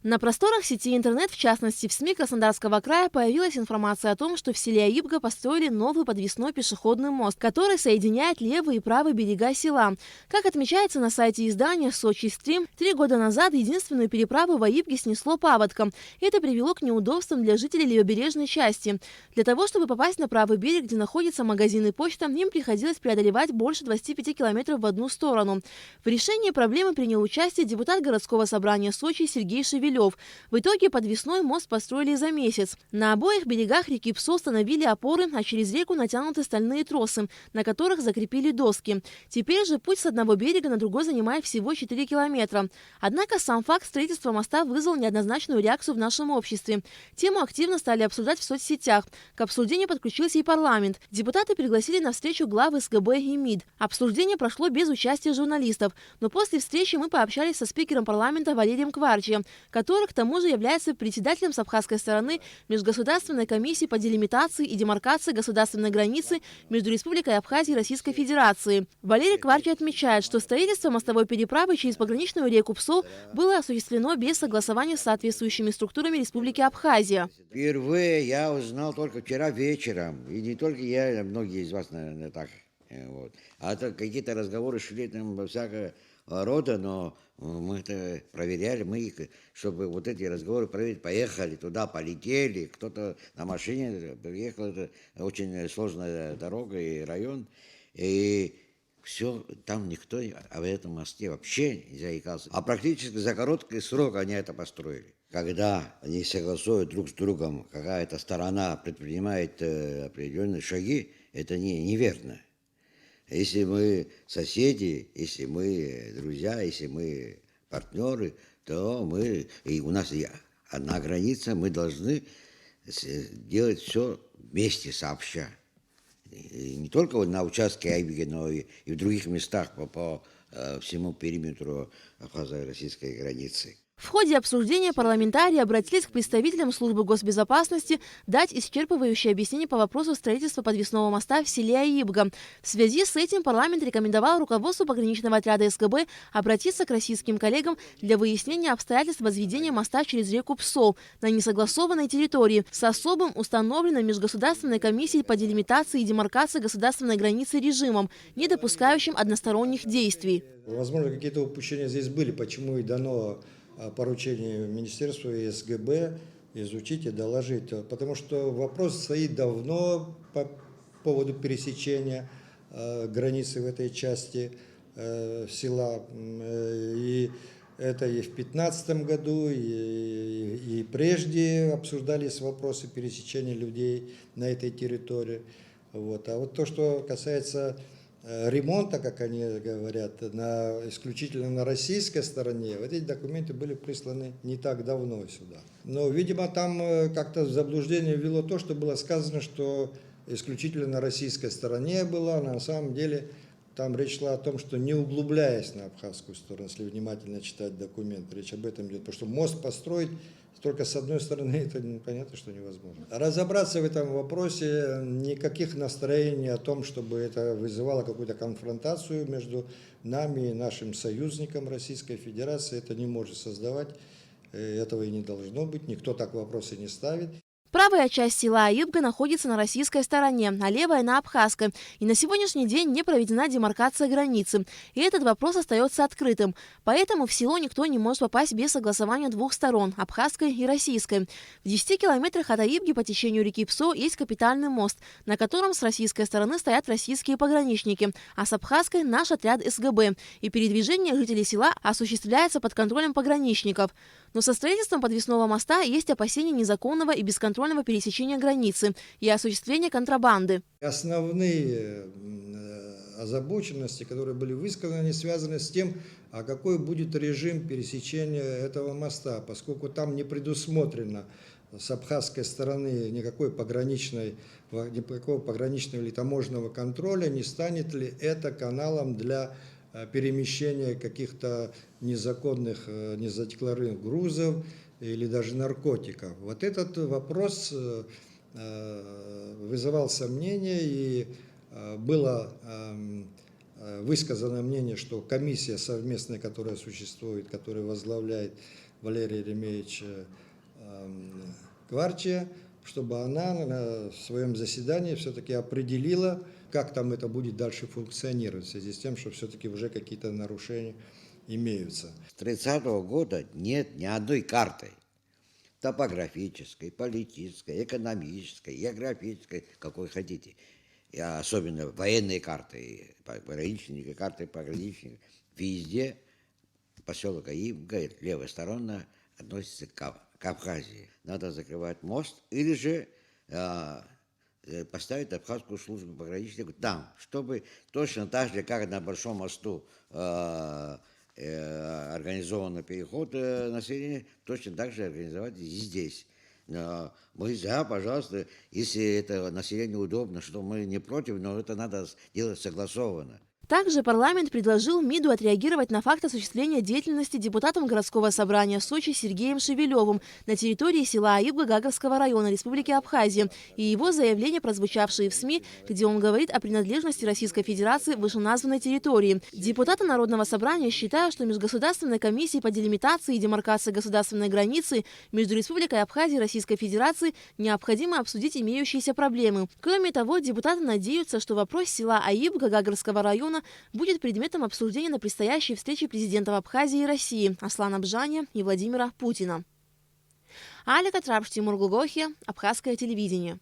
На просторах сети интернет, в частности в СМИ Краснодарского края, появилась информация о том, что в селе Аибга построили новый подвесной пешеходный мост, который соединяет левый и правый берега села. Как отмечается на сайте издания «Сочи Стрим», 3 года назад единственную переправу в Аибге снесло паводком. Это привело к неудобствам для жителей левобережной части. Для того, чтобы попасть на правый берег, где находится магазин и почта, им приходилось преодолевать больше 25 километров в одну сторону. В решении проблемы принял участие депутат городского собрания Сочи Сергей Шевелев. В итоге подвесной мост построили за месяц. На обоих берегах реки Псо установили опоры, а через реку натянуты стальные тросы, на которых закрепили доски. Теперь же путь с одного берега на другой занимает всего 4 километра. Однако сам факт строительства моста вызвал неоднозначную реакцию в нашем обществе. Тему активно стали обсуждать в соцсетях. К обсуждению подключился и парламент. Депутаты пригласили на встречу главы СГБ и МИД. Обсуждение прошло без участия журналистов. Но после встречи мы пообщались со спикером парламента Валерием Кварчием, который к тому же является председателем с абхазской стороны Межгосударственной комиссии по делимитации и демаркации государственной границы между Республикой Абхазия и Российской Федерацией. Валерий Кварчи отмечает, что строительство мостовой переправы через пограничную реку Псо было осуществлено без согласования с соответствующими структурами Республики Абхазия. Впервые я узнал только вчера вечером, и не только я, а многие из вас, наверное, так. Вот. А то какие-то разговоры шли там во всякого рода, но мы это проверяли, чтобы вот эти разговоры проверить, поехали туда, полетели, кто-то на машине приехал, это очень сложная дорога и район, и все, там никто об этом мосте вообще не заикался. А практически за короткий срок они это построили. Когда они согласуют друг с другом, какая-то сторона предпринимает определенные шаги, это неверно. Если мы соседи, если мы друзья, если мы партнеры, то и у нас одна граница, мы должны делать все вместе, сообща. И не только вот на участке Аибги, но и в других местах по всему периметру абхазо-российской границы. В ходе обсуждения парламентарии обратились к представителям службы госбезопасности дать исчерпывающее объяснение по вопросу строительства подвесного моста в селе Аибга. В связи с этим парламент рекомендовал руководству пограничного отряда СГБ обратиться к российским коллегам для выяснения обстоятельств возведения моста через реку Псо на несогласованной территории с особым установленным Межгосударственной комиссией по делимитации и демаркации государственной границы режимом, не допускающим односторонних действий. Возможно, какие-то упущения здесь были, почему и дано поручение Министерству и СГБ изучить и доложить. Потому что вопрос стоит давно по поводу пересечения границы в этой части села. И это и в 2015 году, и прежде обсуждались вопросы пересечения людей на этой территории. Вот. А вот то, что касается ремонта, как они говорят, исключительно на российской стороне, вот эти документы были присланы не так давно сюда. Но, видимо, там как-то в заблуждение ввело то, что было сказано, что исключительно на российской стороне было, а на самом деле там речь шла о том, что не углубляясь на абхазскую сторону, если внимательно читать документы, речь об этом идет, потому что мост построить только с одной стороны, это понятно, что невозможно. Разобраться в этом вопросе, никаких настроений о том, чтобы это вызывало какую-то конфронтацию между нами и нашим союзником Российской Федерации, это не может создавать, этого и не должно быть, никто так вопросы не ставит. Правая часть села Аибга находится на российской стороне, а левая – на абхазской. И на сегодняшний день не проведена демаркация границы. И этот вопрос остается открытым. Поэтому в село никто не может попасть без согласования двух сторон – абхазской и российской. В 10 километрах от Аибги по течению реки Псо есть капитальный мост, на котором с российской стороны стоят российские пограничники, а с абхазской – наш отряд СГБ. И передвижение жителей села осуществляется под контролем пограничников. Но со строительством подвесного моста есть опасения незаконного и бесконтрольного пересечения границы и осуществления контрабанды. Основные озабоченности, которые были высказаны, они связаны с тем, а какой будет режим пересечения этого моста, поскольку там не предусмотрено с абхазской стороны никакого пограничного или таможенного контроля, не станет ли это каналом для перемещения каких-то незаконных, незадекларированных грузов или даже наркотиков. Вот этот вопрос вызывал сомнения, и было высказано мнение, что комиссия совместная, которая существует, которую возглавляет Валерия Еремеевича Кварчия, чтобы она на своем заседании все-таки определила, как там это будет дальше функционировать, в связи с тем, что все-таки уже какие-то нарушения имеются. С 30-го года нет ни одной карты. Топографической, политической, экономической, географической, какой хотите. И особенно военные карты, пограничники, карты пограничников. Везде поселок Аибга, левая сторона, относится к Абхазии. Надо закрывать мост или же поставить абхазскую службу пограничников там, чтобы точно так же, как на Большом мосту организованный переход населения, точно так же организовать и здесь. Мы пожалуйста, если это населению удобно, что мы не против, но это надо делать согласованно. Также парламент предложил МИДу отреагировать на факт осуществления деятельности депутатом городского собрания Сочи Сергеем Шевелевым на территории села Аибга Гагарского района Республики Абхазия и его заявления, прозвучавшие в СМИ, где он говорит о принадлежности Российской Федерации вышеназванной территории. Депутаты Народного собрания считают, что Межгосударственной комиссией по делимитации и демаркации государственной границы между Республикой Абхазия и Российской Федерацией необходимо обсудить имеющиеся проблемы. Кроме того, депутаты надеются, что вопрос села Аибга Гагарского района будет предметом обсуждения на предстоящей встрече президентов Абхазии и России Аслана Бжаня и Владимира Путина. Алика Трапш, Тимур Глухохи, Абхазское телевидение.